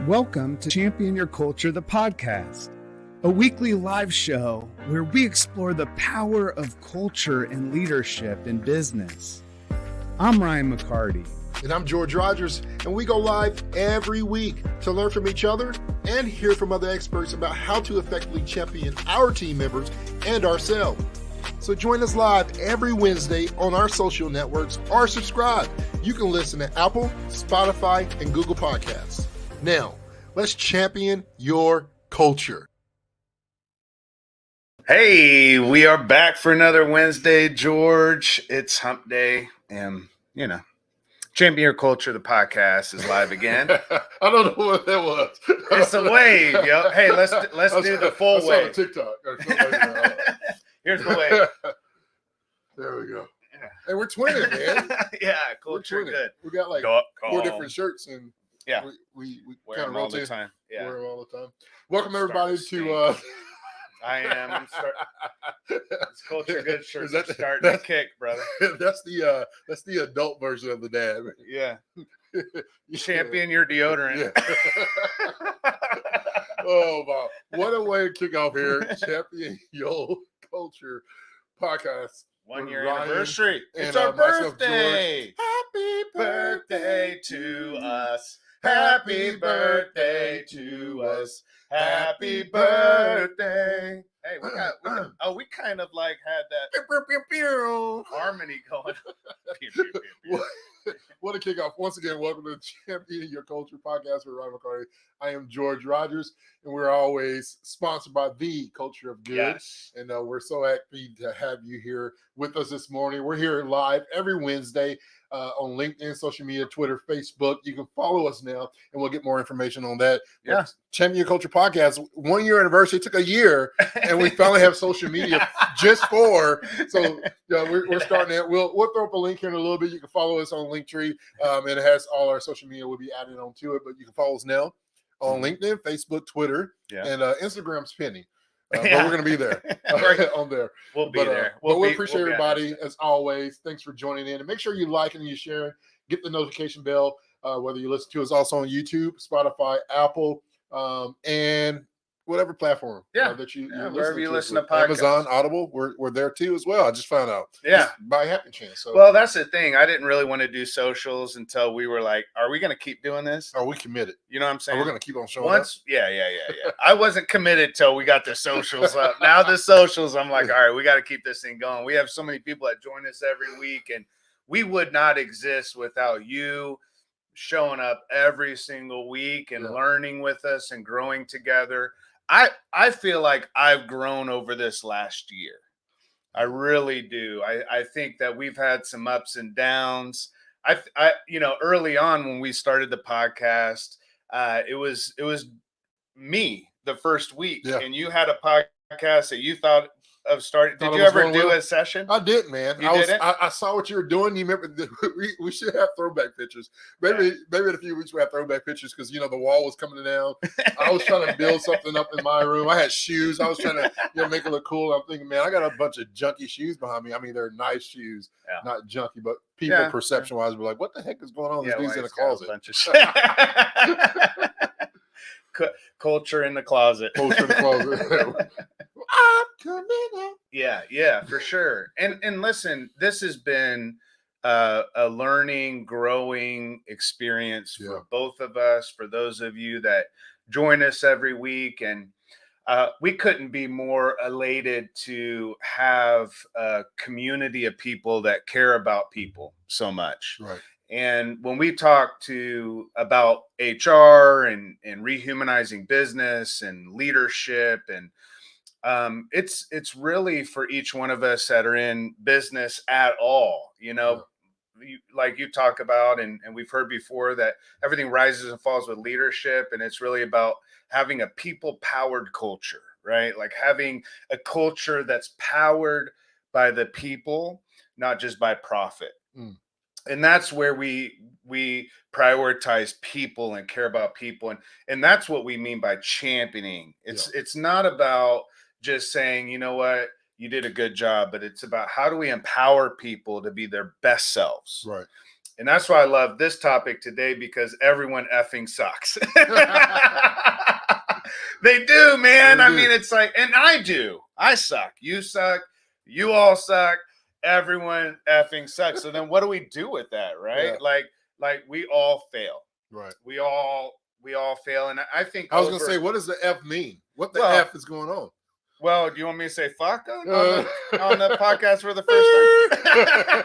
Welcome to Champion Your Culture, the podcast, a weekly live show where we explore the power of culture and leadership in business. I'm Ryan McCarty. And I'm George Rogers, and we go live every week to learn from each other and hear from other experts about how to effectively champion our team members and ourselves. So join us live every Wednesday on our social networks or subscribe. You can listen to Apple, Spotify, and Google Podcasts. Now, let's champion your culture. Hey, we are back for another Wednesday, George. It's hump day, and Champion Your Culture, the podcast, is live again. I don't know what that was. It's a wave, yo. Hey, let's do the full wave. TikTok. Here's the wave. There we go. Yeah. Hey, we're twinning, man. Yeah, culture, good. We got like four different shirts, and we wear kind of them all rotate. the time. Yeah, wear them all the time. Welcome everybody to. I am. It's culture good shirt. That's starting to kick, brother. That's the adult version of the dad. Yeah. Champion your deodorant. Yeah. Oh wow! What a way to kick off here. Champion Your Culture podcast. 1 year anniversary. It's our birthday. Happy birthday to us. Happy birthday to us. Happy birthday. Hey, we kind of like had that harmony going. What a kickoff. Once again, welcome to Champion Your Culture podcast with Ryan McCarty. I am George Rogers, and we're always sponsored by The Culture of Good. Yes. And we're so happy to have you here with us this morning. We're here live every Wednesday on LinkedIn, social media, Twitter, Facebook. You can follow us now, and we'll get more information on that. Yeah. Champion Your Culture podcast, 1 year anniversary. It took a year, and we finally have social media just for. So we're starting it. We'll throw up a link here in a little bit. You can follow us on Linktree, and it has all our social media. We'll be adding on to it, but you can follow us now on LinkedIn, Facebook, Twitter, and Instagram's pending. But we're going to be there on there. We'll be there. We appreciate everybody as always. Thanks for joining in. And make sure you like and you share. Get the notification bell, whether you listen to us also on YouTube, Spotify, Apple, and whatever platform that you wherever you listen to podcasts. Amazon, Audible, we're there too as well. I just found out. Yeah. Just by happen chance. So, well, that's the thing. I didn't really want to do socials until we were like, are we going to keep doing this? Are we committed? You know what I'm saying? We're going to keep on showing up. Yeah. I wasn't committed till we got the socials up. Now the socials, I'm like, all right, we got to keep this thing going. We have so many people that join us every week, and we would not exist without you showing up every single week and learning with us and growing together. I feel like I've grown over this last year. I really do. I think that we've had some ups and downs. I early on when we started the podcast, it was me the first week, and you had a podcast that you thought of starting. Did you ever do a session? I did, man. I saw what you were doing. You remember we should have throwback pictures. Maybe in a few weeks we have throwback pictures because the wall was coming down. I was trying to build something up in my room. I had shoes. I was trying to make it look cool. I'm thinking, man, I got a bunch of junky shoes behind me. I mean, they're nice shoes, not junky, but people perception wise were like, what the heck is going on? This dude's in a closet. Culture in the closet. Culture in the closet. I'm coming out. Yeah, for sure. And listen, this has been a learning, growing experience for both of us, for those of you that join us every week. And we couldn't be more elated to have a community of people that care about people so much. Right. And when we talk about HR and rehumanizing business and leadership, and it's really for each one of us that are in business at all, like you talk about, and we've heard before that everything rises and falls with leadership. And it's really about having a people powered culture, right? Like having a culture that's powered by the people, not just by profit. And that's where we prioritize people and care about people. And that's what we mean by championing. It's not about just saying, you know what, you did a good job, but it's about how do we empower people to be their best selves. Right. And that's why I love this topic today, because everyone effing sucks. They do, man. They I do. mean, it's like, and I do. I suck. You suck. You all suck. Everyone effing sucks. So then what do we do with that, right? Yeah. Like we all fail. Right. We all fail. And I think I was going to say, what does the F mean? What the Well, F is going on? Well, do you want me to say fuck on the podcast for the first time?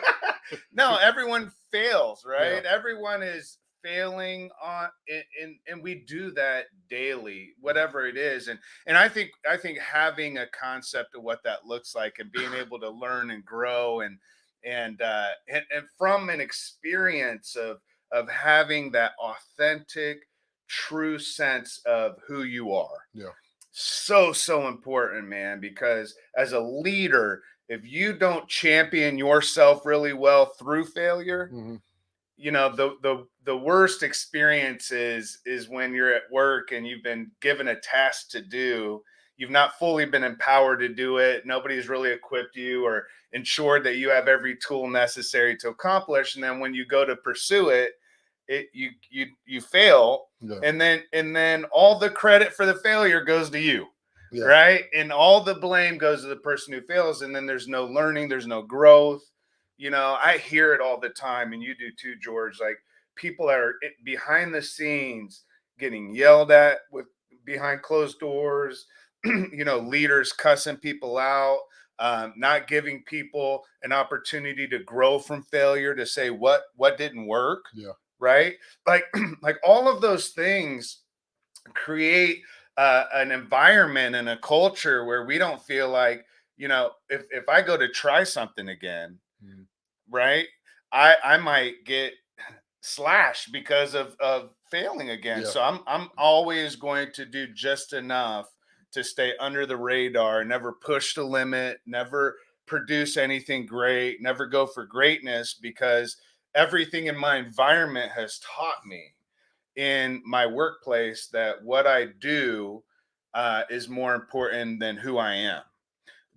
No, everyone fails, right? Yeah. Everyone is failing on, and we do that daily, whatever it is. And I think having a concept of what that looks like and being able to learn and grow and from an experience of having that authentic, true sense of who you are. Yeah. So important, man, because as a leader, if you don't champion yourself really well through failure, Mm-hmm. you know, the worst experience is when you're at work and you've been given a task to do, you've not fully been empowered to do it, nobody's really equipped you or ensured that you have every tool necessary to accomplish, and then when you go to pursue it, you fail. Yeah. And then all the credit for the failure goes to you. Yeah. Right. And all the blame goes to the person who fails. And then there's no learning, there's no growth. You know, I hear it all the time, and you do too, George. Like, people are behind the scenes getting yelled at with behind closed doors, you know, leaders cussing people out, not giving people an opportunity to grow from failure, to say what didn't work. Yeah. Right. Like all of those things create an environment and a culture where we don't feel like, you know, if I go to try something again, right, I might get slashed because of failing again. Yeah. So I'm always going to do just enough to stay under the radar, never push the limit, never produce anything great, never go for greatness, because everything in my environment has taught me in my workplace that what I do is more important than who I am.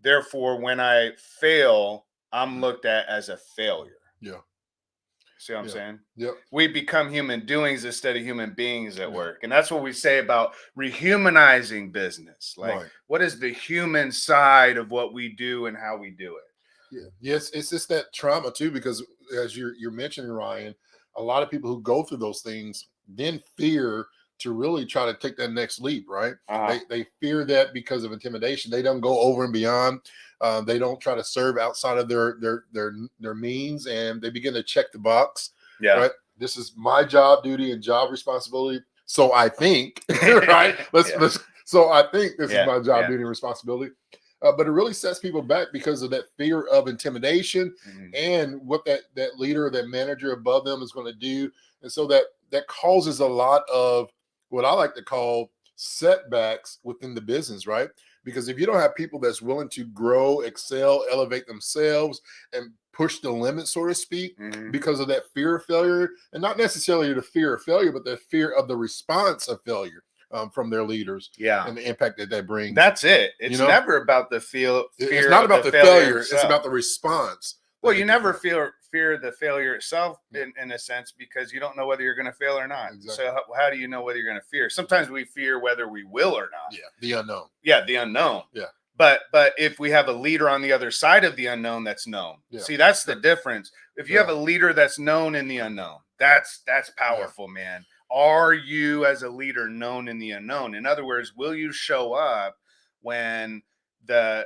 Therefore, when I fail, I'm looked at as a failure. Yeah. See what I'm saying? Yep. We become human doings instead of human beings at work. And that's what we say about rehumanizing business. Like, what is the human side of what we do and how we do it? Yeah. Yes, it's just that trauma too, because as you're mentioning, Ryan, a lot of people who go through those things then fear to really try to take that next leap, right? They fear that because of intimidation. They don't go over and beyond. They don't try to serve outside of their means, and they begin to check the box. Yeah. Right. This is my job duty and job responsibility. So I think, right? So I think this is my job duty and responsibility. But it really sets people back because of that fear of intimidation and what that leader, that manager above them is going to do. And so that causes a lot of what I like to call setbacks within the business, right? Because if you don't have people that's willing to grow, excel, elevate themselves, and push the limit, so to speak, because of that fear of failure, and not necessarily the fear of failure, but the fear of the response of failure from their leaders, and the impact that brings. That's it. It's never about the fear. It's not about the failure. It's about the response. Well, you never fear the failure itself in a sense, because you don't know whether you're going to fail or not. Exactly. So how do you know whether you're going to fear? Sometimes we fear whether we will or not. Yeah, the unknown. Yeah, the unknown. Yeah. But if we have a leader on the other side of the unknown that's known, see, that's the difference. If you have a leader that's known in the unknown, that's powerful, man. Are you as a leader known in the unknown? In other words, will you show up when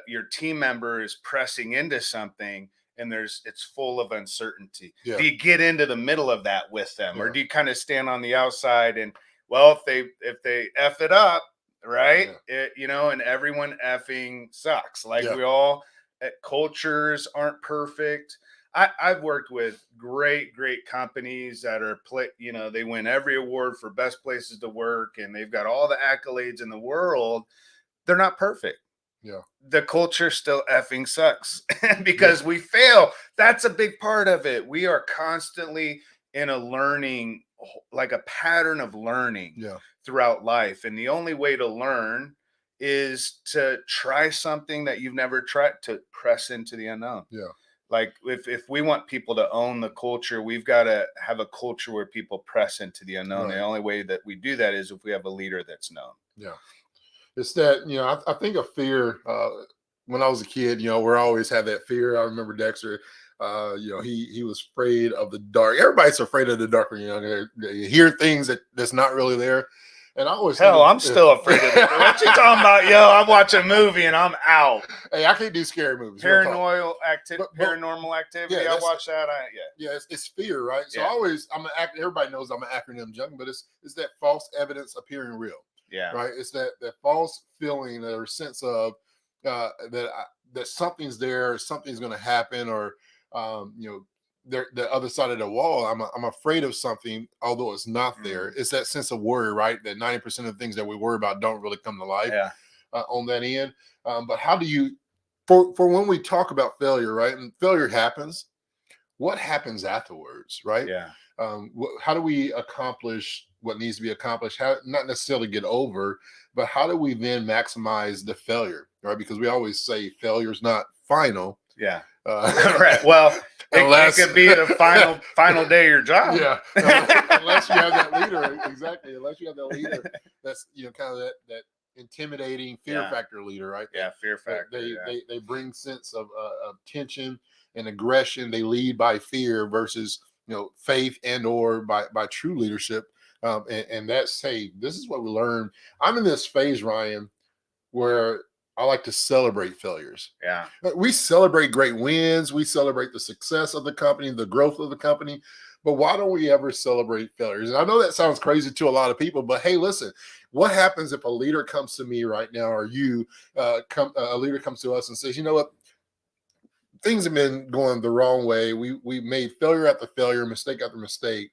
your team member is pressing into something and it's full of uncertainty? Yeah. Do you get into the middle of that with them, or do you kind of stand on the outside and, well, if they F it up, right? And everyone effing sucks. Like we all, cultures aren't perfect. I've worked with great companies that are they win every award for best places to work, and they've got all the accolades in the world. They're not perfect. Yeah. The culture still effing sucks because we fail. That's a big part of it. We are constantly in a learning, like a pattern of learning throughout life. And the only way to learn is to try something that you've never tried, to press into the unknown. Yeah. Like if we want people to own the culture, we've got to have a culture where people press into the unknown. Right. The only way that we do that is if we have a leader that's known. Yeah. It's that, I think of fear. When I was a kid, we always had that fear. I remember Dexter, he was afraid of the dark. Everybody's afraid of the dark. They hear things that's not really there. And I always I'm still afraid of it. What you talking about? Yo, I'm watching a movie and I'm out. Hey, I can't do scary movies. Paranormal activity. Yeah, I watch that. It's fear, right? So everybody knows I'm an acronym junkie, but it's that false evidence appearing real. Yeah. Right. It's that false feeling or sense of that something's there, something's going to happen, or the other side of the wall. I'm afraid of something, although it's not there. It's that sense of worry, right? That 90% of the things that we worry about don't really come to life. Yeah. On that end. But how do you, for when we talk about failure, right? And failure happens. What happens afterwards, right? Yeah. How do we accomplish what needs to be accomplished? How, not necessarily get over, but how do we then maximize the failure, right? Because we always say failure is not final. Yeah. Right. Well, it could be the final day of your job. Yeah. Unless you have that leader. Exactly. Unless you have that leader that's, kind of that intimidating fear factor leader, right? Yeah. Fear factor. They bring sense of tension and aggression. They lead by fear versus, faith and or by true leadership. And that's, hey, this is what we learn. I'm in this phase, Ryan, where I like to celebrate failures. Yeah. We celebrate great wins. We celebrate the success of the company, the growth of the company. But why don't we ever celebrate failures? And I know that sounds crazy to a lot of people, but hey, listen, what happens if a leader comes to me right now, or a leader comes to us and says, you know what? Things have been going the wrong way. We made failure after failure, mistake after mistake.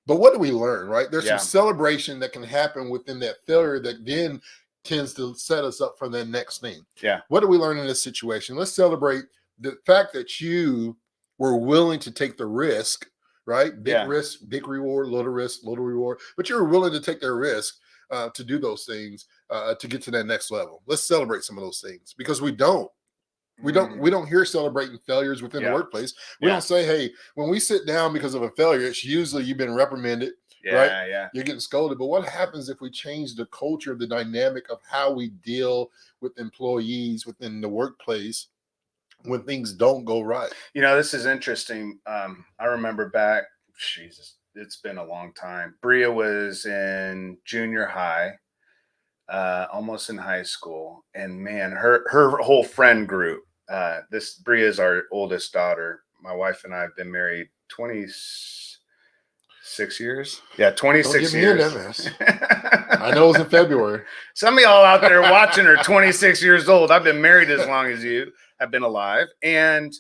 But what do we learn, right? There's some celebration that can happen within that failure that then tends to set us up for the next thing. Yeah. What do we learn in this situation? Let's celebrate the fact that you were willing to take the risk, right? Big risk, big reward, little risk, little reward. But you were willing to take that risk to do those things to get to that next level. Let's celebrate some of those things, because we don't hear celebrating failures within the workplace. We don't say, hey, when we sit down because of a failure, it's usually you've been reprimanded, right? Yeah. You're getting scolded. But what happens if we change the culture, the dynamic of how we deal with employees within the workplace when things don't go right? This is interesting. I remember back, Jesus, it's been a long time. Bria was in junior high, almost in high school. And man, her whole friend group, Bria is our oldest daughter. My wife and I have been married 26 years. Yeah, 26 years. I know it was in February. Some of y'all out there watching are 26 years old. I've been married as long as you have been alive. And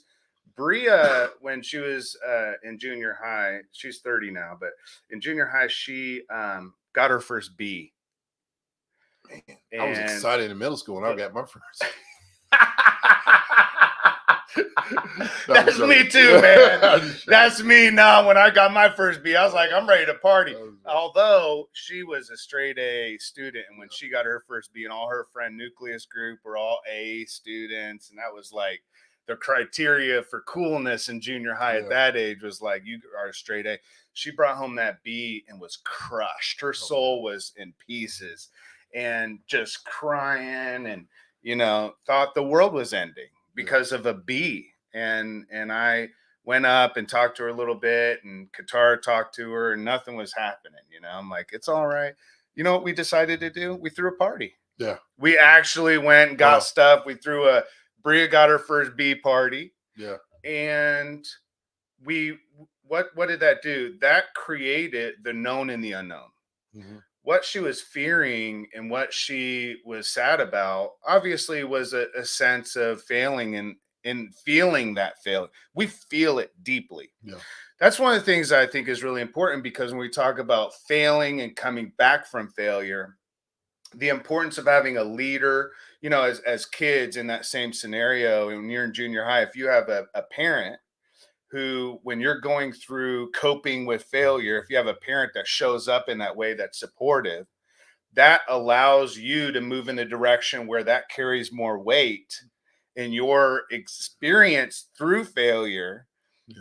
Bria, when she was in junior high, she's 30 now, but in junior high, she got her first B. Man, I was excited in middle school when I got my first. That's me too, man. That's me now. When I got my first B, I was like, I'm ready to party. Although she was a straight A student, and when she got her first B, and all her friend nucleus group were all A students, and that was like the criteria for coolness in junior high at that age was like, you are a straight A. She brought home that B and was crushed. Her soul was in pieces and just crying, and thought the world was ending because of a B. And I went up and talked to her a little bit, and Qatar talked to her, and nothing was happening. I'm like, it's all right. You know what we decided to do? We threw a party. Yeah. We actually went and got stuff. We threw Bria got her first B party. Yeah. And what did that do? That created the known and the unknown. Mm-hmm. What she was fearing and what she was sad about, obviously, was a sense of failing and feeling that failure. We feel it deeply. Yeah. That's one of the things I think is really important, because when we talk about failing and coming back from failure, the importance of having a leader, as kids in that same scenario, and when you're in junior high, if you have a parent who, when you're going through coping with failure, if you have a parent that shows up in that way that's supportive, that allows you to move in a direction where that carries more weight in your experience through failure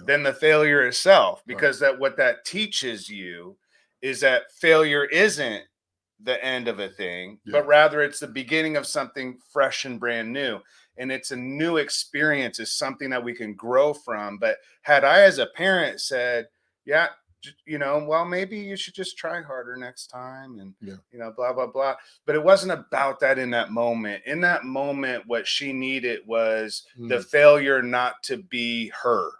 than the failure itself, because that what that teaches you is that failure isn't the end of a thing, but rather it's the beginning of something fresh and brand new. And it's a new experience, is something that we can grow from. But had I, as a parent, said, yeah, well, maybe you should just try harder next time, and blah blah blah. But it wasn't about that in that moment. In that moment, what she needed was the failure not to be her.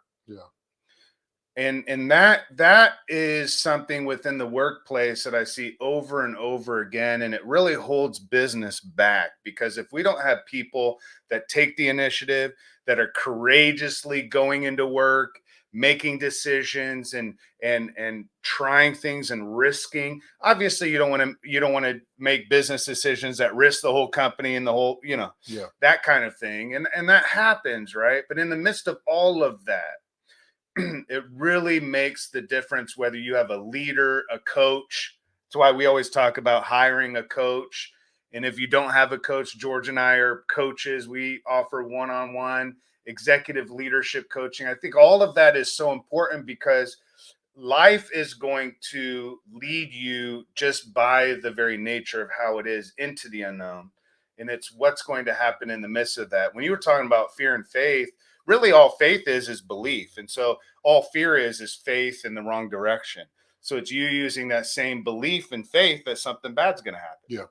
And that is something within the workplace that I see over and over again, and it really holds business back, because if we don't have people that take the initiative, that are courageously going into work, making decisions, and trying things and risking. Obviously, you don't want to make business decisions that risk the whole company and the whole, that kind of thing. And that happens, right? But in the midst of all of that, it really makes the difference whether you have a leader, a coach. That's why we always talk about hiring a coach. And if you don't have a coach, George and I are coaches. We offer one-on-one executive leadership coaching. I think all of that is so important, because life is going to lead you just by the very nature of how it is into the unknown. And it's what's going to happen in the midst of that. When you were talking about fear and faith, really all faith is belief. And so all fear is faith in the wrong direction. So it's you using that same belief and faith that something bad's going to happen.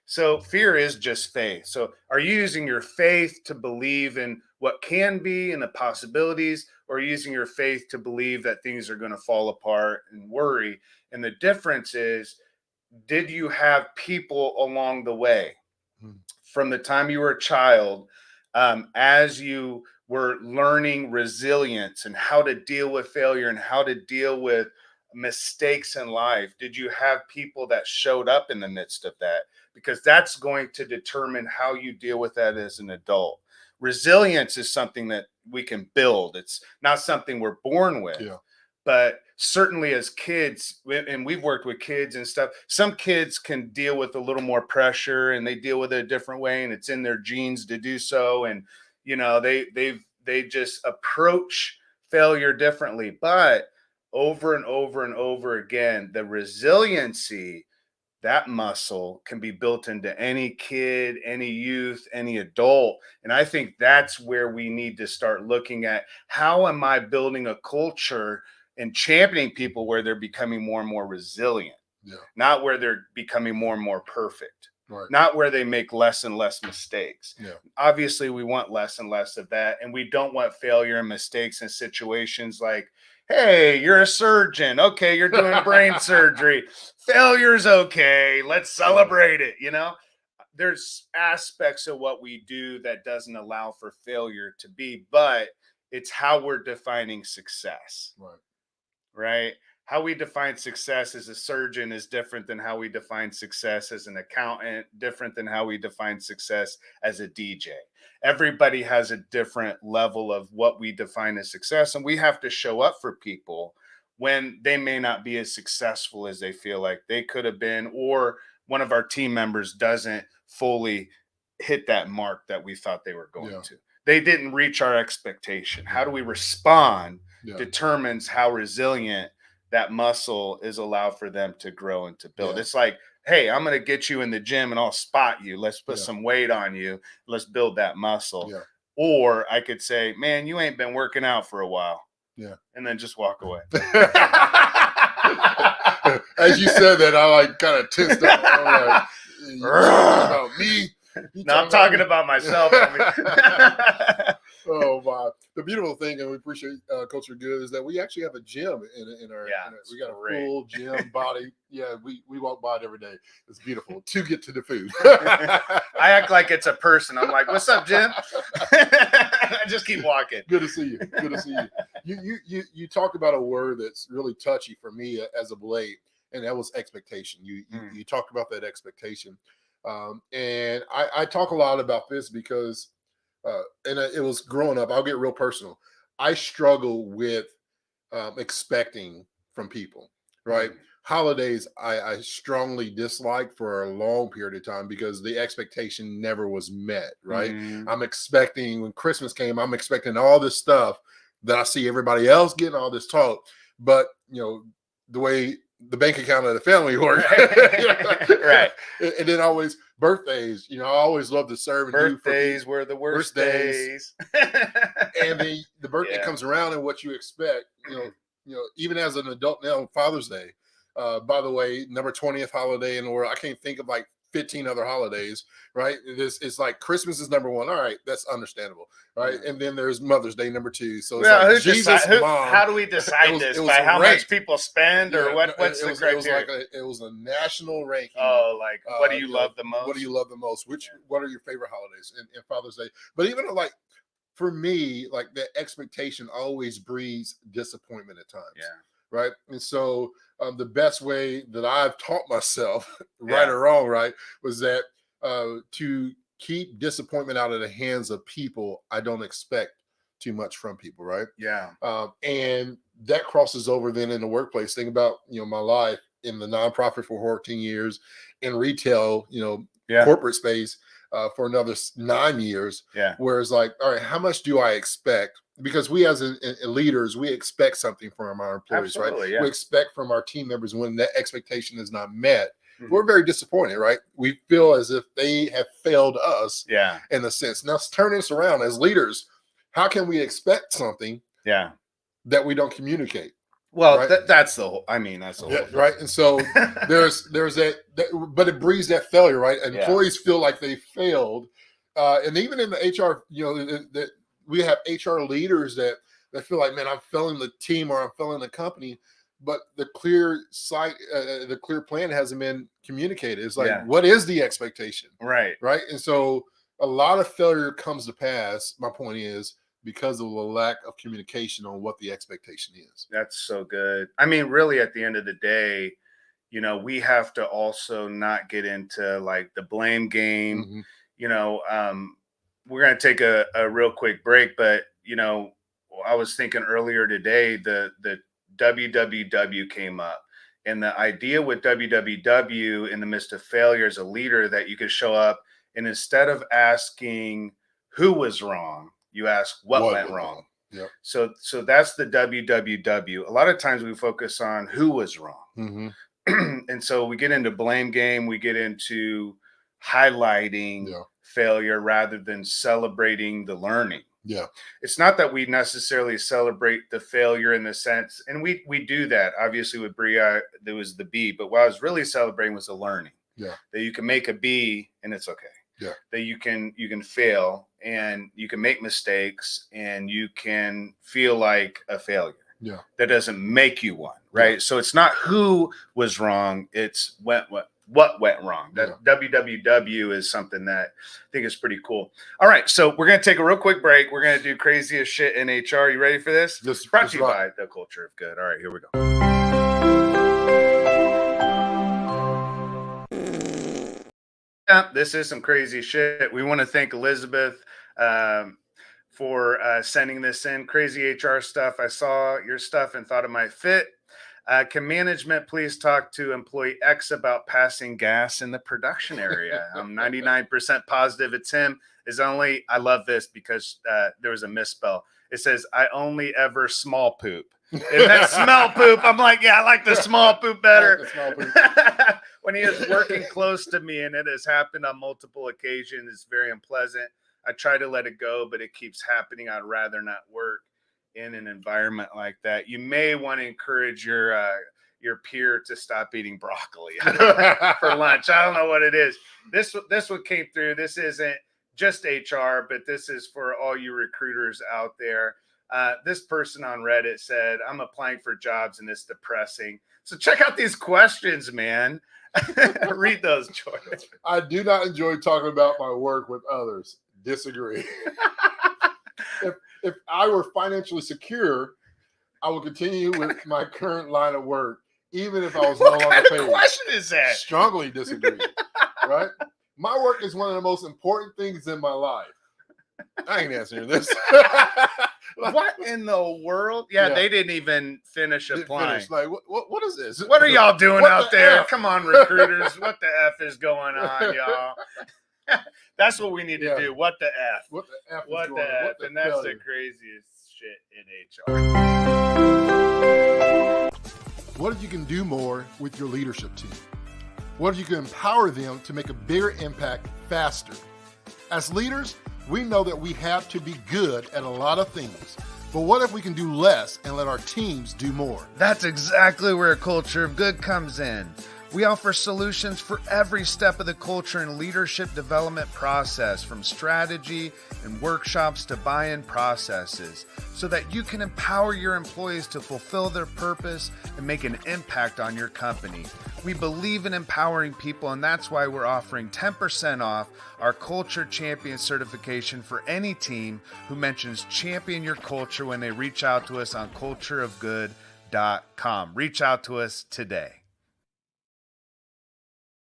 So fear is just faith. So are you using your faith to believe in what can be and the possibilities, or are you using your faith to believe that things are going to fall apart and worry? And the difference is, did you have people along the way from the time you were a child, as you were learning resilience and how to deal with failure and how to deal with mistakes in life? Did you have people that showed up in the midst of that? Because that's going to determine how you deal with that as an adult. Resilience is something that we can build. It's not something we're born with. But certainly as kids, and we've worked with kids and stuff, some kids can deal with a little more pressure and they deal with it a different way, and it's in their genes to do so. And they just approach failure differently. But over and over and over again, the resiliency, that muscle, can be built into any kid, any youth, any adult. And I think that's where we need to start looking at, how am I building a culture and championing people where they're becoming more and more resilient, not where they're becoming more and more perfect. Not where they make less and less mistakes. Obviously, we want less and less of that. And we don't want failure and mistakes in situations like, hey, you're a surgeon. Okay, you're doing brain surgery. Failure's okay. Let's celebrate it. There's aspects of what we do that doesn't allow for failure to be, but it's how we're defining success. Right? How we define success as a surgeon is different than how we define success as an accountant, different than how we define success as a DJ. Everybody has a different level of what we define as success, and we have to show up for people when they may not be as successful as they feel like they could have been, or one of our team members doesn't fully hit that mark that we thought they were going to. They didn't reach our expectation. How do we respond determines how resilient that muscle is allowed for them to grow and to build. It's like, hey, I'm going to get you in the gym and I'll spot you. Let's put some weight on you. Let's build that muscle. Or I could say, man, you ain't been working out for a while. And then just walk away. As you said that, I kind of tensed up. I'm like, you talking about me? No, I'm talking about myself. Oh my! The beautiful thing, and we appreciate Culture Good, is that we actually have a gym in our. We got a full gym body. We walk by it every day. It's beautiful to get to the food. I act like it's a person. I'm like, "What's up, Jim?" I just keep walking. Good to see you. Good to see you. You talk about a word that's really touchy for me as of late, and that was expectation. You talked about that expectation. And I talk a lot about this because, it was growing up. I'll get real personal. I struggle with expecting from people, right? holidays I strongly dislike for a long period of time because the expectation never was met, right? I'm expecting, when Christmas came, I'm expecting all this stuff that I see everybody else getting, all this talk, but the way the bank account of the family works, right? And then always birthdays, I always love to serve and birthdays were the worst days. And the birthday comes around, and what you expect, even as an adult now, Father's Day, by the way, number 20th holiday in the world. I can't think of like 15 other holidays, right? It's like Christmas is number one. All right, that's understandable, right? And then there's Mother's Day, number two. So it's like Jesus, Mom. How do we decide this? By how much people spend, or what's the criteria? It was a national ranking. Oh, like what do you love the most? What do you love the most? What are your favorite holidays in Father's Day? But even like for me, like the expectation always breeds disappointment at times. Yeah. Right. And so the best way that I've taught myself, right or wrong, right, was that to keep disappointment out of the hands of people, I don't expect too much from people, right? Yeah. And that crosses over then in the workplace. Think about, my life in the nonprofit for 14 years, in retail, corporate space for another 9 years. Yeah. Whereas like, all right, how much do I expect? Because we as leaders, we expect something from our employees, Absolutely, right? Yeah. We expect from our team members. When that expectation is not met, we're very disappointed, right? We feel as if they have failed us, in a sense. Now, let's turn this around as leaders. How can we expect something that we don't communicate? Well, right? that's the whole. I mean, that's the whole. Right. And so there's that, but it breeds that failure, right? And employees feel like they failed, and even in the HR, that we have HR leaders that feel like, man, I'm failing the team or I'm failing the company, but the clear the clear plan hasn't been communicated. It's like, what is the expectation? Right. Right. And so a lot of failure comes to pass. My point is because of the lack of communication on what the expectation is. That's so good. I mean, really, at the end of the day, we have to also not get into like the blame game. We're going to take a real quick break, but, I was thinking earlier today, the WWW came up, and the idea with WWW in the midst of failure as a leader, that you could show up and instead of asking who was wrong, you ask what went wrong. Yep. So that's the WWW. A lot of times we focus on who was wrong. And so we get into blame game. We get into highlighting failure rather than celebrating the learning. Yeah. It's not that we necessarily celebrate the failure in the sense, and we do that. Obviously with Bria, there was the B, but what I was really celebrating was the learning. Yeah. That you can make a B and it's okay. Yeah. That you can fail and you can make mistakes and you can feel like a failure. Yeah. That doesn't make you one, right? Yeah. So it's not who was wrong, it's what went wrong. That WWW is something that I think is pretty cool. All right, so we're going to take a real quick break. We're going to do craziest shit in HR. You ready for this? This brought to you by The Culture of Good. All right, here we go. This is some crazy shit. We want to thank Elizabeth for sending this in. Crazy HR stuff. I saw your stuff and thought it might fit. Can management please talk to employee X about passing gas in the production area? I'm 99% positive it's him. I love this because there was a misspell. It says, I only ever small poop. And that smell poop, I'm like, yeah, I like the small poop better. Small poop. When he is working close to me, and it has happened on multiple occasions, it's very unpleasant. I try to let it go, but it keeps happening. I'd rather not work in an environment like that. You may want to encourage your peer to stop eating broccoli for lunch. I don't know what it is. This one came through. This isn't just HR, but this is for all you recruiters out there. This person on Reddit said, I'm applying for jobs and it's depressing. So check out these questions, man. Read those, George. I do not enjoy talking about my work with others. Disagree. If I were financially secure, I would continue with my current line of work, even if I was no longer paid. What kind of question is that? Strongly disagree. Right? My work is one of the most important things in my life. I ain't answering this. What in the world? Yeah, they didn't even finish applying. Like, what is this? What are y'all doing What out the there? F? Come on, recruiters. What the F is going on, y'all? That's what we need to do. What the F? What the F? What the F? And that's the craziest shit in HR. What if you can do more with your leadership team? What if you can empower them to make a bigger impact faster? As leaders, we know that we have to be good at a lot of things. But what if we can do less and let our teams do more? That's exactly where a culture of good comes in. We offer solutions for every step of the culture and leadership development process, from strategy and workshops to buy-in processes, so that you can empower your employees to fulfill their purpose and make an impact on your company. We believe in empowering people, and that's why we're offering 10% off our Culture Champion certification for any team who mentions Champion Your Culture when they reach out to us on cultureofgood.com. Reach out to us today.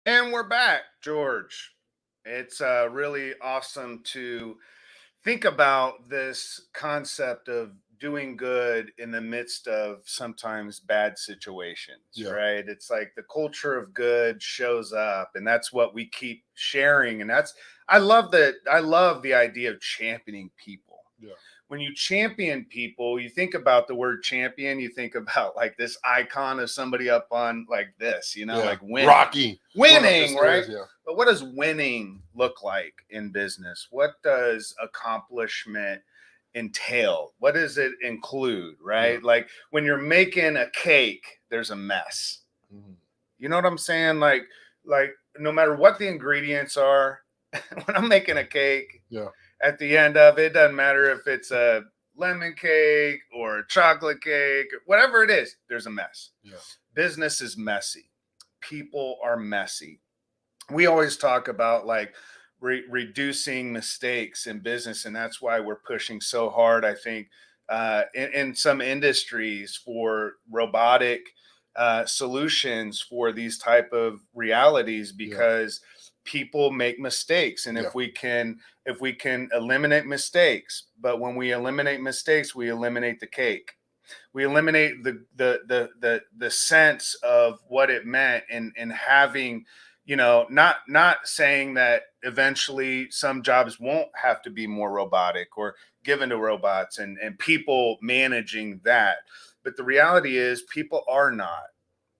And we're back, George. It's really awesome to think about this concept of doing good in the midst of sometimes bad situations, right? It's like the culture of good shows up, and that's what we keep sharing. And I love the idea of championing people. Yeah. When you champion people, you think about the word champion, you think about like this icon of somebody up on like this, like winning. Rocky. Winning, right? Yeah. But what does winning look like in business? What does accomplishment entail? What does it include, right? Yeah. Like when you're making a cake, there's a mess. Mm-hmm. You know what I'm saying? Like no matter what the ingredients are, when I'm making a cake, at the end of it, doesn't matter if it's a lemon cake or a chocolate cake, whatever it is, there's a mess. Yeah. Business is messy. People are messy. We always talk about like reducing mistakes in business, and that's why we're pushing so hard, I think, in some industries for robotic solutions for these type of realities, because people make mistakes. And if we can eliminate mistakes, but when we eliminate mistakes, we eliminate the cake. We eliminate the sense of what it meant, and having, not saying that eventually some jobs won't have to be more robotic or given to robots and people managing that. But the reality is people are not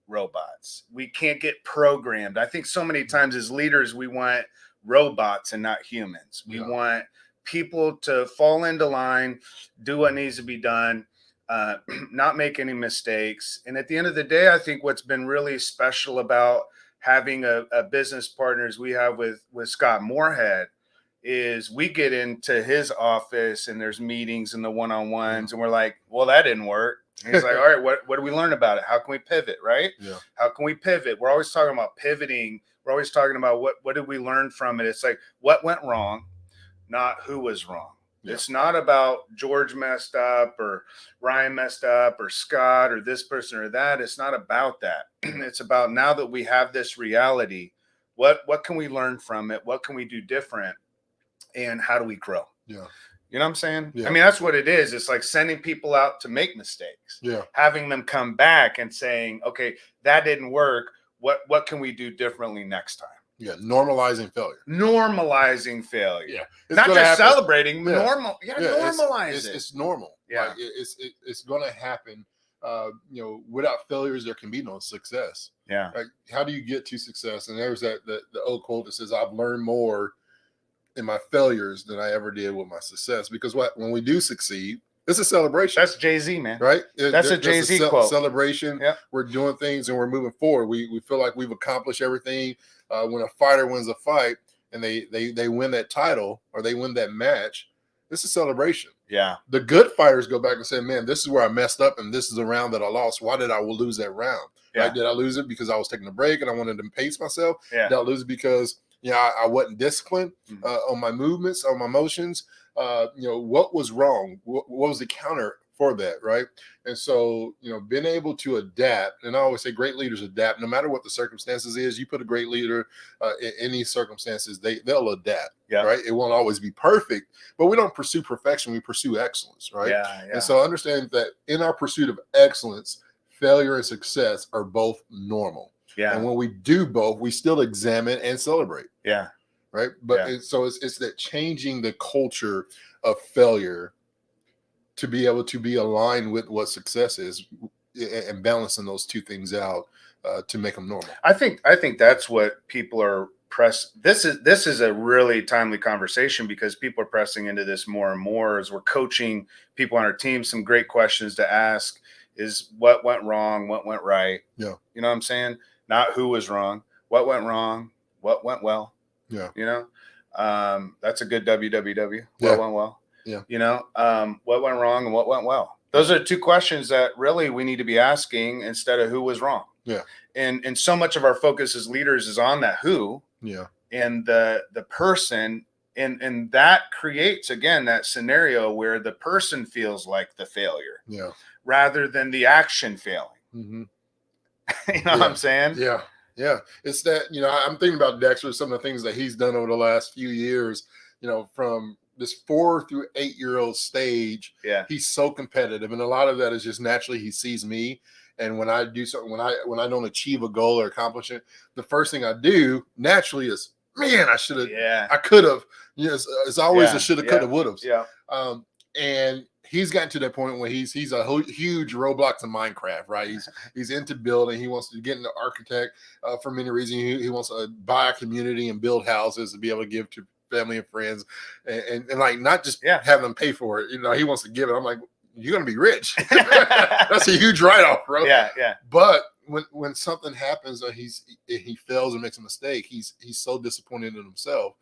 robots. We can't get programmed. I think so many times as leaders, we want robots and not humans. We want people to fall into line, do what needs to be done, not make any mistakes. And at the end of the day, I think what's been really special about having a business partners we have with Scott Moorhead is we get into his office and there's meetings and the one-on-ones, and we're like, well, that didn't work. And he's like, all right, what do we learn about it? How can we pivot, right? Yeah. How can we pivot? We're always talking about pivoting. We're always talking about what did we learn from it? It's like, what went wrong, not who was wrong. Yeah. It's not about George messed up or Ryan messed up or Scott or this person or that. It's not about that. It's about, now that we have this reality, what can we learn from it? What can we do different? And how do we grow? Yeah. You know what I'm saying? Yeah. I mean, that's what it is. It's like sending people out to make mistakes. Yeah. Having them come back and saying, okay, that didn't work. What can we do differently next time? Yeah. Normalizing failure. Normalizing failure. Yeah. It's not just happen. Celebrating. Yeah. Normal. You gotta normalize it. It's normal. Yeah. Like it's going to happen. Without failures, there can be no success. Yeah. Like, how do you get to success? And there's the old quote that says, I've learned more in my failures than I ever did with my success. Because when we do succeed, it's a celebration. That's Jay-Z, man. Right? That's a Jay-Z quote. Celebration. Yep. We're doing things and we're moving forward. We feel like we've accomplished everything. When a fighter wins a fight and they win that title or they win that match, it's a celebration. Yeah. The good fighters go back and say, man, this is where I messed up and this is a round that I lost. Why did I lose that round? Yeah. Like, did I lose it because I was taking a break and I wanted to pace myself? Yeah. Did I lose it because I wasn't disciplined on my movements, on my motions? What was wrong? What was the counter for that, right? And so, being able to adapt, and I always say great leaders adapt no matter what the circumstances is. You put a great leader in any circumstances, they'll adapt, right? It won't always be perfect, but we don't pursue perfection, we pursue excellence, right? And so understand that in our pursuit of excellence, failure and success are both normal. And when we do both, we still examine and celebrate. Right. But so it's that changing the culture of failure to be able to be aligned with what success is, and balancing those two things out to make them normal. I think that's what people are this is a really timely conversation, because people are pressing into this more and more as we're coaching people on our team. Some great questions to ask is what went wrong, what went right. Yeah. You know what I'm saying? Not who was wrong, what went wrong, what went well. Yeah. That's a good WWW. What went well. Yeah. What went wrong and what went well. Those are two questions that really we need to be asking instead of who was wrong. Yeah. And so much of our focus as leaders is on that who. Yeah. And the person, and that creates, again, that scenario where the person feels like the failure. Yeah. Rather than the action failing. Mm-hmm. You know what I'm saying? Yeah. Yeah. It's that, I'm thinking about Dexter, some of the things that he's done over the last few years, from this 4 through 8 year old stage. Yeah. He's so competitive. And a lot of that is just naturally he sees me. And when I do something, when I don't achieve a goal or accomplish it, the first thing I do naturally is, man, I should have, I could have. It's always a shoulda, coulda, would have. Yeah. And he's gotten to that point where he's a huge Roblox in Minecraft, right? He's into building. He wants to get into architect for many reasons. He wants to buy a community and build houses to be able to give to family and friends, and like not just have them pay for it. He wants to give it. I'm like, you're gonna be rich. That's a huge write-off, bro. Yeah. But when something happens or he fails or makes a mistake, he's so disappointed in himself.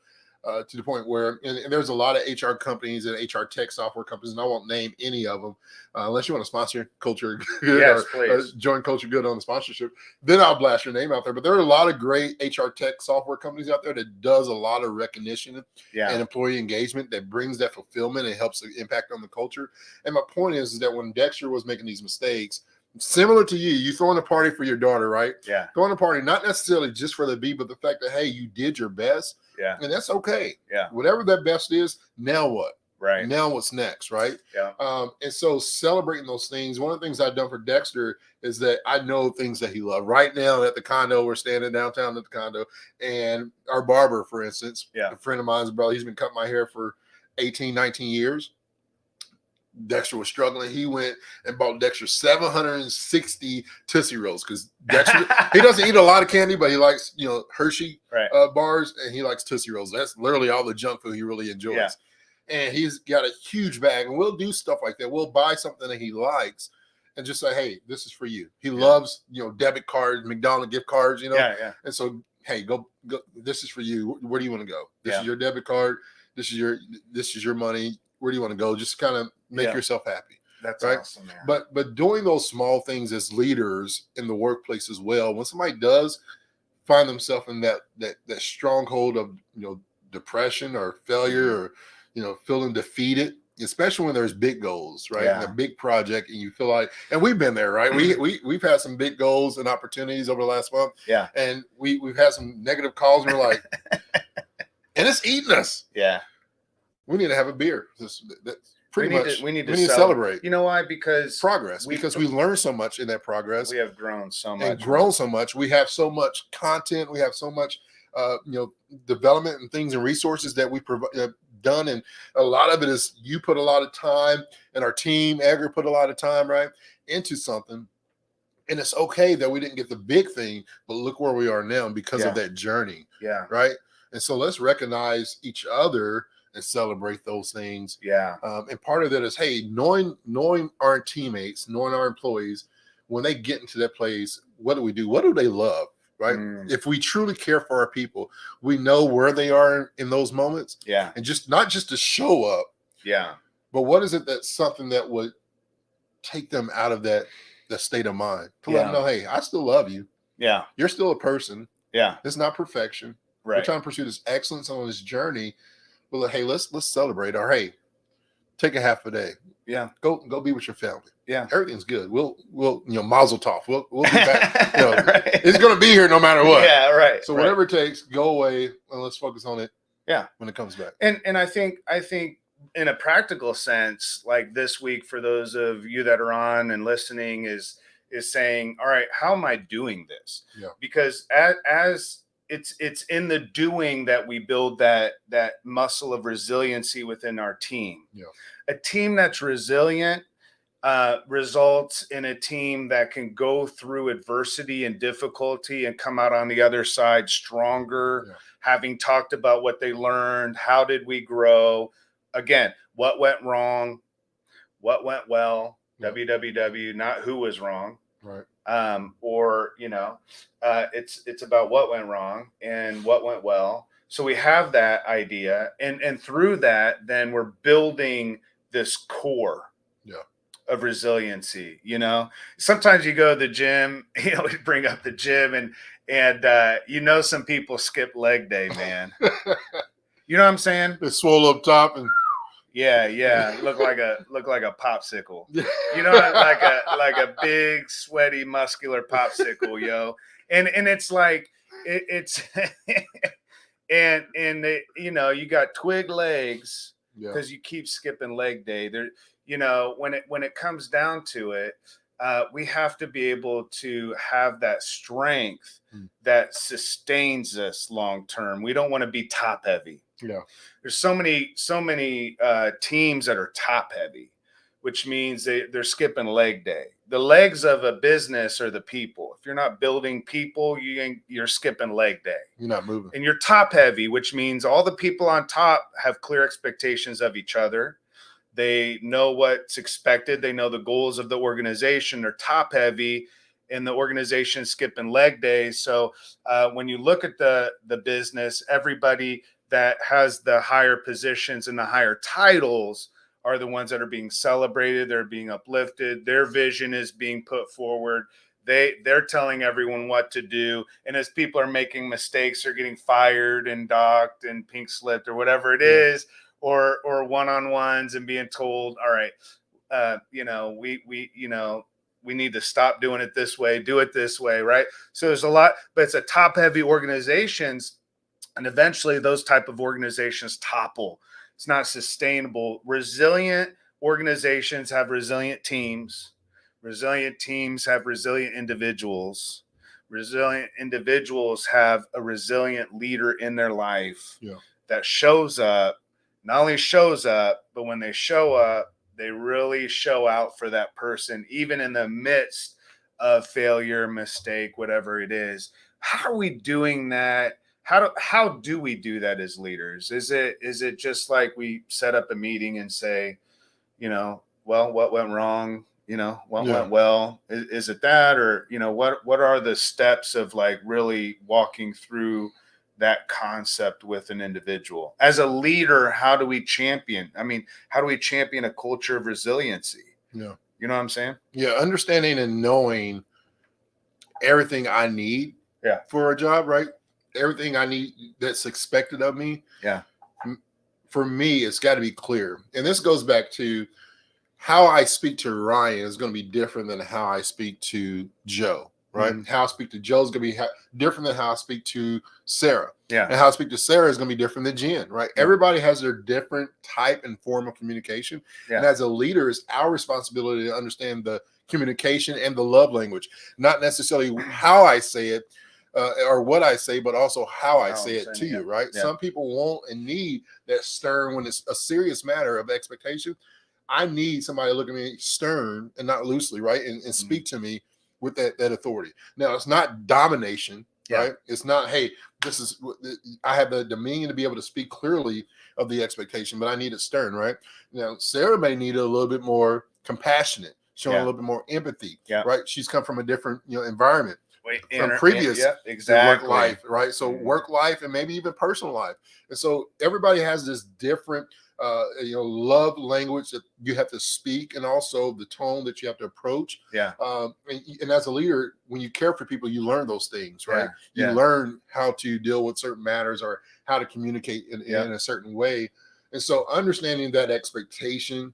To the point where, and there's a lot of HR companies and HR tech software companies, and I won't name any of them unless you want to sponsor Culture Good, yes, or please. Join Culture Good on the sponsorship. Then I'll blast your name out there. But there are a lot of great HR tech software companies out there that does a lot of recognition and employee engagement that brings that fulfillment and helps the impact on the culture. And my point is that when Dexter was making these mistakes, similar to you throwing a party for your daughter, right? Yeah. Throwing a party, not necessarily just for the B, but the fact that, hey, you did your best. Yeah. And that's okay. Yeah. Whatever that best is, now what? Right. Now what's next, right? Yeah. And so celebrating those things, one of the things I've done for Dexter is that I know things that he loved. Right now at the condo, we're standing downtown at the condo, and our barber, for instance, a friend of mine's brother, he's been cutting my hair for 18, 19 years. Dexter was struggling. He went and bought Dexter 760 Tootsie Rolls because Dexter, he doesn't eat a lot of candy, but he likes, Hershey bars, and he likes Tootsie Rolls. That's literally all the junk food he really enjoys. Yeah. And he's got a huge bag, and we'll do stuff like that. We'll buy something that he likes and just say, hey, this is for you. He loves, debit cards, McDonald's gift cards, Yeah. And so, hey, go. This is for you. Where do you want to go? This is your debit card. This is your money. Where do you want to go? Just kind of make yourself happy. That's right? Awesome, man. But doing those small things as leaders in the workplace as well, when somebody does find themselves in that stronghold of depression or failure or feeling defeated, especially when there's big goals, right? And a big project, and you feel like, and we've been there, right? We've had some big goals and opportunities over the last month. Yeah. And we've had some negative calls, and we're like, and it's eating us. Yeah. We need to have a beer. That's pretty much. We need to celebrate. You know why? Because progress. Because we learned so much in that progress. We have grown so much. We have so much content. We have so much, development and things and resources that we provide. Done, and a lot of it is you put a lot of time, and our team, Edgar, put a lot of time, right, into something. And it's okay that we didn't get the big thing, but look where we are now because of that journey. Yeah. Right. And so let's recognize each other and celebrate those things. Yeah. And part of that is, hey, knowing our teammates, knowing our employees, when they get into that place, what do we do? What do they love? Right. If we truly care for our people, we know where they are in those moments. Yeah. And not just to show up. Yeah. But what is it that's something that would take them out of that state of mind to let them know, hey, I still love you. Yeah. You're still a person. Yeah. It's not perfection. Right. We're trying to pursue this excellence on this journey. Well, hey, let's celebrate. Or hey, take a half a day. Yeah. Go be with your family. Yeah. Everything's good. We'll mazel tov. We'll be back. Right. It's going to be here no matter what. Yeah. Right. So whatever it takes, go away and let's focus on it. Yeah. When it comes back. And I think in a practical sense, like this week, for those of you that are on and listening, is saying, all right, how am I doing this? Yeah. Because as it's in the doing that we build that muscle of resiliency within our team. Yeah. A team that's resilient results in a team that can go through adversity and difficulty and come out on the other side stronger, having talked about what they learned, how did we grow, again, what went wrong, what went well, www, not who was wrong. Right. Or it's about what went wrong and what went well. So we have that idea, and through that, then we're building this core of resiliency. Sometimes you go to the gym, we bring up the gym, and some people skip leg day, man. You know what I'm saying? They swole up top and look like a popsicle. Like a big, sweaty, muscular popsicle, yo. And it's like it's and they, you got twig legs because you keep skipping leg day. There, when it comes down to it, we have to be able to have that strength that sustains us long term. We don't want to be top heavy. Yeah. There's so many teams that are top heavy, which means they're skipping leg day. The legs of a business are the people. If you're not building people, you're skipping leg day. You're not moving. And you're top heavy, which means all the people on top have clear expectations of each other. They know what's expected. They know the goals of the organization. They're top heavy, and the organization skipping leg day. So when you look at the business, everybody that has the higher positions and the higher titles are the ones that are being celebrated. They're being uplifted. Their vision is being put forward. They're telling everyone what to do. And as people are making mistakes or getting fired and docked and pink slipped or whatever it is, or one-on-ones and being told, all right, we need to stop doing it this way, do it this way, right? So there's a lot, but it's a top-heavy organizations. And eventually those type of organizations topple. It's not sustainable. Resilient organizations have resilient teams. Resilient teams have resilient individuals. Resilient individuals have a resilient leader in their life that shows up, not only shows up, but when they show up, they really show out for that person, even in the midst of failure, mistake, whatever it is. How are we doing that? How do we do that as leaders? Is it just like we set up a meeting and say, well, what went wrong? What went well? Is it that, or what are the steps of like really walking through that concept with an individual? As a leader, how do we champion? How do we champion a culture of resiliency? Yeah. You know what I'm saying? Yeah, understanding and knowing everything I need for a job, right? Everything I need that's expected of me. Yeah. For me, it's got to be clear. And this goes back to how I speak to Ryan is going to be different than how I speak to Joe, right? Mm-hmm. How I speak to Joe is going to be different than how I speak to Sarah. Yeah. And how I speak to Sarah is going to be different than Jen, right? Yeah. Everybody has their different type and form of communication. Yeah. And as a leader, it's our responsibility to understand the communication and the love language, not necessarily how I say it, or what I say, but also how I say it to you, right? Yeah. Some people want and need that stern when it's a serious matter of expectation. I need somebody to look at me stern and not loosely, right? And speak to me with that authority. Now, it's not domination, right? It's not, hey, I have the dominion to be able to speak clearly of the expectation, but I need it stern, right? Now, Sarah may need it a little bit more compassionate, showing a little bit more empathy, right? She's come from a different, environment. From previous work life, right? So work life and maybe even personal life. And so everybody has this different, love language that you have to speak, and also the tone that you have to approach. Yeah. And as a leader, when you care for people, you learn those things, right? You learn how to deal with certain matters or how to communicate in a certain way. And so understanding that expectation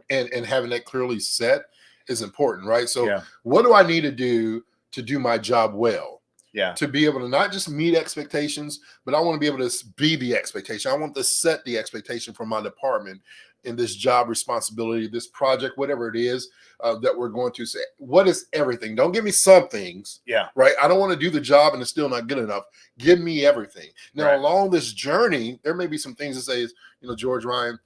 and having that clearly set is important, right? So what do I need to do my job well? Yeah. To be able to not just meet expectations, but I want to be able to be the expectation. I want to set the expectation for my department in this job responsibility, this project, whatever it is that we're going to say. What is everything? Don't give me some things. Yeah. Right. I don't want to do the job and it's still not good enough. Give me everything. Now, along this journey, there may be some things that say, George, Ryan,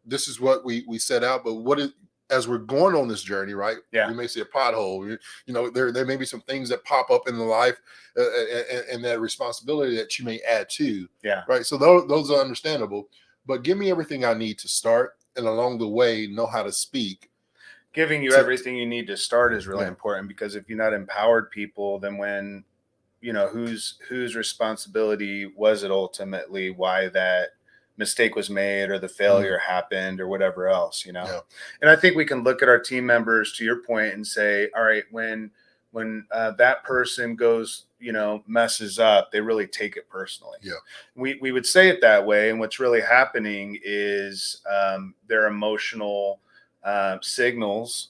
this is what we set out, but what is, as we're going on this journey, right? Yeah. You may see a pothole. There may be some things that pop up in the life and that responsibility that you may add to. Yeah. Right. So those are understandable. But give me everything I need to start, and along the way, know how to speak. Giving you everything you need to start is really important, because if you're not empowered people, then when whose responsibility was it ultimately why that mistake was made or the failure happened or whatever else, And I think we can look at our team members, to your point, and say, all right, when that person goes, messes up, they really take it personally. Yeah. We would say it that way. And what's really happening is their emotional signals,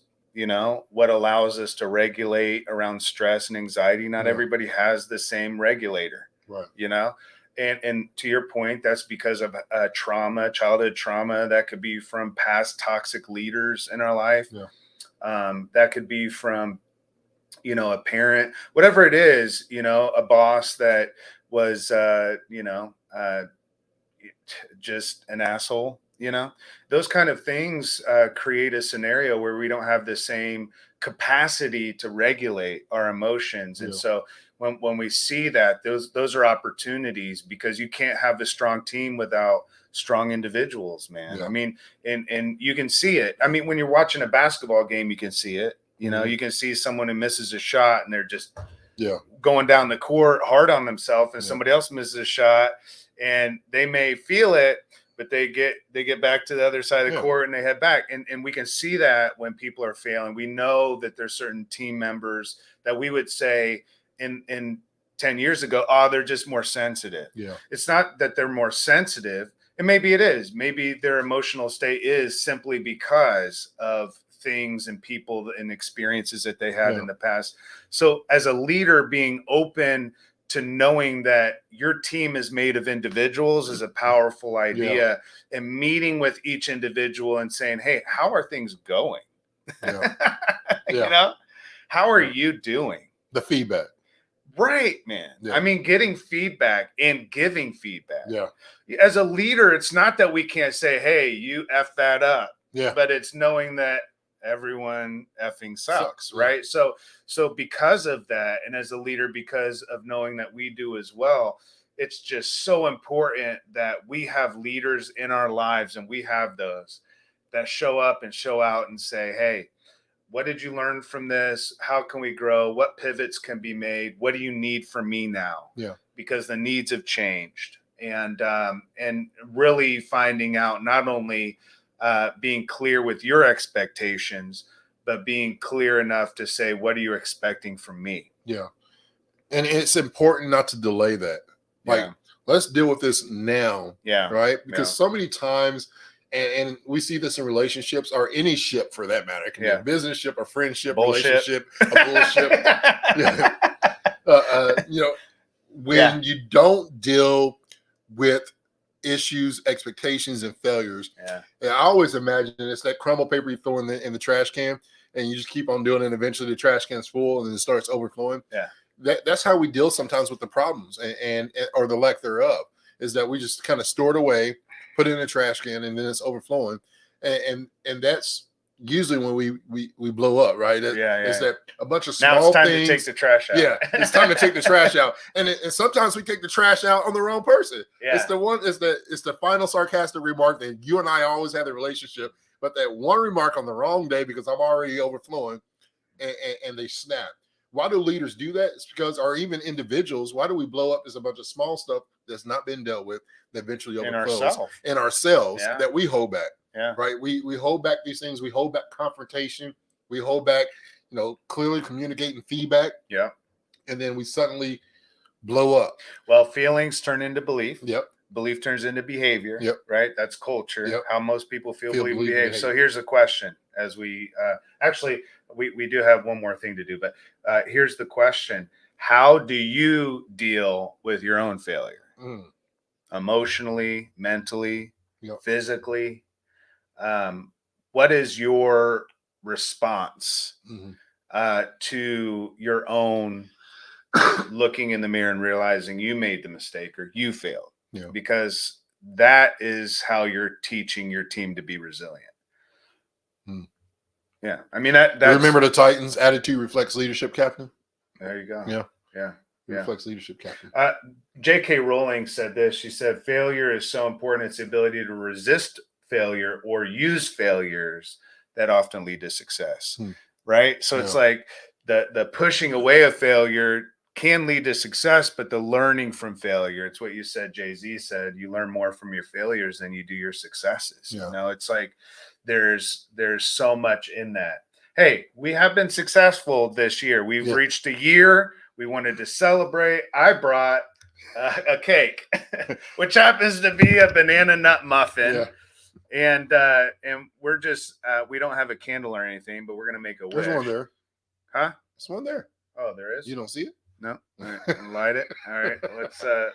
what allows us to regulate around stress and anxiety. Not everybody has the same regulator, right? And to your point, that's because of trauma, childhood trauma. That could be from past toxic leaders in our life. Yeah. That could be from, a parent, whatever it is, a boss that was, just an asshole, those kind of things create a scenario where we don't have the same capacity to regulate our emotions. And so when we see that, those are opportunities, because you can't have a strong team without strong individuals, man. I mean, and you can see it. I mean, when you're watching a basketball game, you can see it. You can see someone who misses a shot and they're just going down the court hard on themselves, and somebody else misses a shot and they may feel it, but they get back to the other side of the court and they head back. And we can see that when people are failing. We know that there's certain team members that we would say in 10 years ago, they're just more sensitive. Yeah. It's not that they're more sensitive. And maybe it is. Maybe their emotional state is simply because of things and people and experiences that they had in the past. So as a leader, being open to knowing that your team is made of individuals is a powerful idea, and meeting with each individual and saying, hey, how are things going? How are you doing? The feedback. Right, man. I mean, getting feedback and giving feedback. Yeah. As a leader, it's not that we can't say, hey, you F that up. Yeah. But it's knowing that everyone effing sucks, right? So because of that, and as a leader, because of knowing that we do as well, it's just so important that we have leaders in our lives, and we have those that show up and show out and say, hey, what did you learn from this? How can we grow? What pivots can be made? What do you need from me now? Yeah. Because the needs have changed. And really finding out, not only being clear with your expectations, but being clear enough to say, what are you expecting from me? Yeah. And it's important not to delay that. Like, let's deal with this now. Yeah. Right. Because so many times, and we see this in relationships, or any ship for that matter. It can be a business ship, a friendship, relationship, a bullship. When you don't deal with issues, expectations, and failures. And I always imagine it's that crumble paper you throw in the trash can, and you just keep on doing it, and eventually the trash can's full and it starts overflowing. That's how we deal sometimes with the problems and or the lack thereof, is that we just kind of store it away, put it in a trash can, and then it's overflowing. And that's usually when we blow up, right? It's that a bunch of small things. Now it's time to take the trash out. It's time to take the trash out. And sometimes we take the trash out on the wrong person. It's the final sarcastic remark that you and I always have the relationship, but that one remark on the wrong day because I'm already overflowing, and they snap. Why do leaders do that? It's because, or even individuals, why do we blow up as a bunch of small stuff that's not been dealt with that eventually overflows in ourselves that we hold back? Right. We hold back these things. We hold back confrontation. We hold back, clearly communicating feedback. Yeah. And then we suddenly blow up. Well, feelings turn into belief. Yep. belief turns into behavior, Yep. right? That's culture. Yep. How most people feel, Feel, believe, believe, behave. behave. So here's a question as we actually, we do have one more thing to do, but here's the question. How do you deal with your own failure? Emotionally, mentally, Yep. physically? What is your response to your own looking in the mirror and realizing you made the mistake or you failed? Yeah. Because that is how you're teaching your team to be resilient. Yeah. I mean, that's, remember the Titans, attitude reflects leadership, Captain. There you go. Yeah. Yeah. It reflects leadership, Captain. J.K. Rowling said this. She said, failure is so important. It's the ability to resist failure or use failures that often lead to success. Right. So it's like the pushing away of failure can lead to success, but the learning from failure, it's what you said, Jay-Z said, you learn more from your failures than you do your successes. You know, it's like there's so much in that. Hey, we have been successful this year. We've reached a year. We wanted to celebrate. I brought a cake, which happens to be a banana nut muffin. And we're just we don't have a candle or anything, but we're gonna make a wish. There's one there. Huh? There's one there. Oh, there is. You don't see it? No. All right. Light it. All right.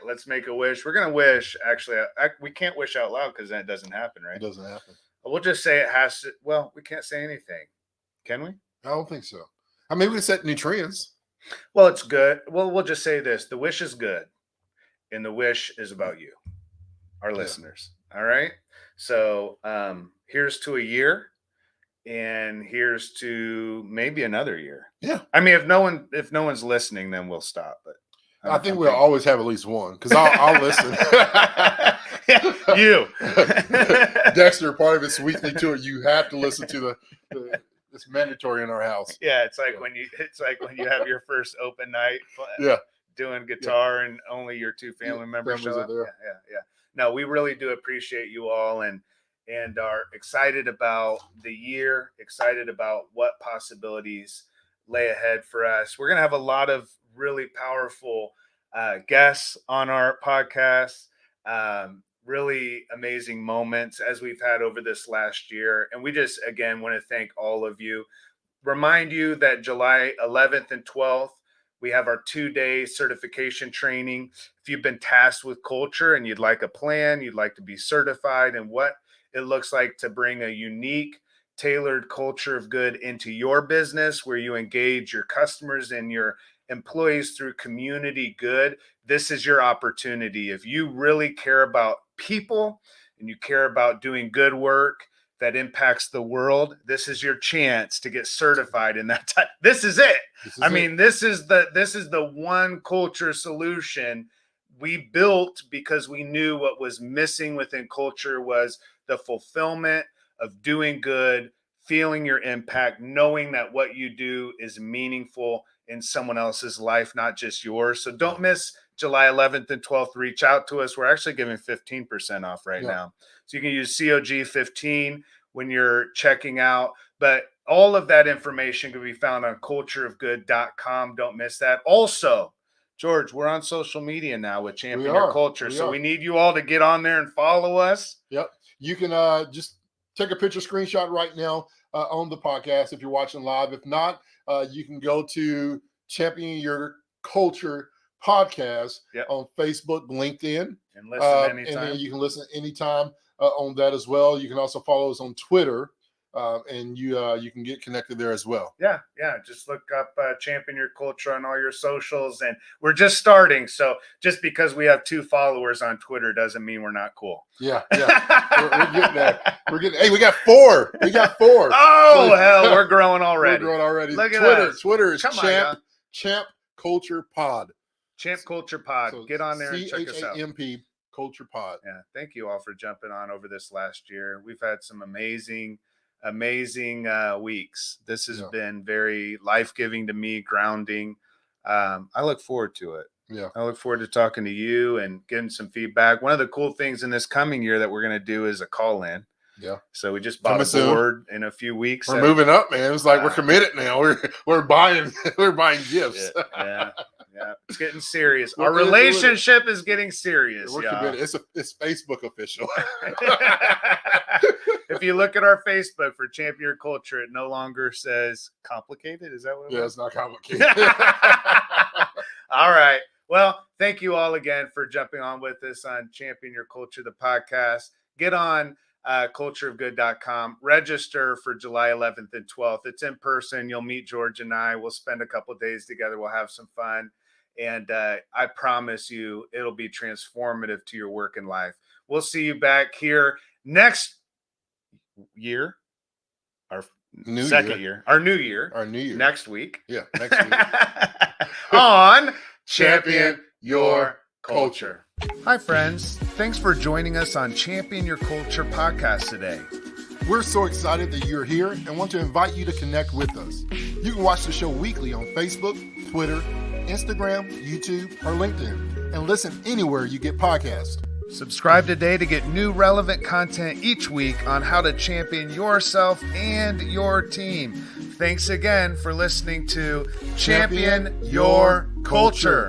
Let's make a wish. We're gonna wish. Actually, we can't wish out loud because that doesn't happen, right? It doesn't happen. We'll just say it has to. Well, we can't say anything, can we? I don't think so. I mean, we can set new trends. Well, it's good. Well, we'll just say this: the wish is good, and the wish is about you, our listeners. All right. So here's to a year, and here's to maybe another year. Yeah. I mean, if no one's listening, then we'll stop. But I think we'll always have at least one because I'll listen. You, Dexter, part of it's weekly tour. You have to listen to the it's mandatory in our house. Yeah, it's like when you have your first open night. Doing guitar and only your two family members show up. Yeah. No, we really do appreciate you all and are excited about the year, excited about what possibilities lay ahead for us. We're going to have a lot of really powerful guests on our podcast, really amazing moments as we've had over this last year. And we just, again, want to thank all of you. Remind you that July 11th and 12th, we have our 2-day certification training. If you've been tasked with culture and you'd like a plan, you'd like to be certified and what it looks like to bring a unique, tailored culture of good into your business where you engage your customers and your employees through community good, this is your opportunity. If you really care about people and you care about doing good work that impacts the world, this is your chance to get certified in that time. This is it. This is the one culture solution we built because we knew what was missing within culture was the fulfillment of doing good, feeling your impact, knowing that what you do is meaningful in someone else's life, not just yours. So don't miss July 11th and 12th. Reach out to us. We're actually giving 15% off right now. So you can use COG15 when you're checking out. But all of that information can be found on cultureofgood.com. Don't miss that. Also, George, we're on social media now with Champion Your Culture. So we need you all to get on there and follow us. Yep. You can just take a picture screenshot right now on the podcast if you're watching live. If not, you can go to Champion Your Culture podcast on Facebook, LinkedIn. And listen anytime. And then you can listen anytime on that as well. You can also follow us on Twitter. And you can get connected there as well. Yeah. Just look up Champion Your Culture on all your socials. And we're just starting. So just because we have 2 followers on Twitter doesn't mean we're not cool. Yeah. we're getting there. Hey, we got 4. Oh, hell, we're growing already. Look at us. Twitter is Champ Culture Pod. Champ Culture Pod. So get on there and check us out. CHAMP Culture Pod. Yeah. Thank you all for jumping on over this last year. We've had some amazing weeks. This has been very life-giving to me, grounding. I look forward to it. Yeah. I look forward to talking to you and getting some feedback. One of the cool things in this coming year that we're going to do is a call-in. Yeah. So we just bought a board in a few weeks. We're moving up, man. It's like we're committed now. We're buying gifts. Yeah. Yeah, it's getting serious. Well, Our relationship is getting serious. We're y'all. committed. It's Facebook official. If you look at our Facebook for Champion Your Culture, it no longer says complicated. Is that what it Yeah, was? it's not complicated. All right. Well, thank you all again for jumping on with us on Champion Your Culture, the podcast. Get on cultureofgood.com. Register for July 11th and 12th. It's in person. You'll meet George and I. We'll spend a couple days together. We'll have some fun. And I promise you, it'll be transformative to your work and life. We'll see you back here next year. Our New second year. Our new year. Our new year. Next week. Yeah, next week. On Champion Your Culture. Hi, friends. Thanks for joining us on Champion Your Culture podcast today. We're so excited that you're here and want to invite you to connect with us. You can watch the show weekly on Facebook, Twitter, Instagram, YouTube, or LinkedIn, and listen anywhere you get podcasts. Subscribe today to get new relevant content each week on how to champion yourself and your team. Thanks again for listening to Champion Your Culture.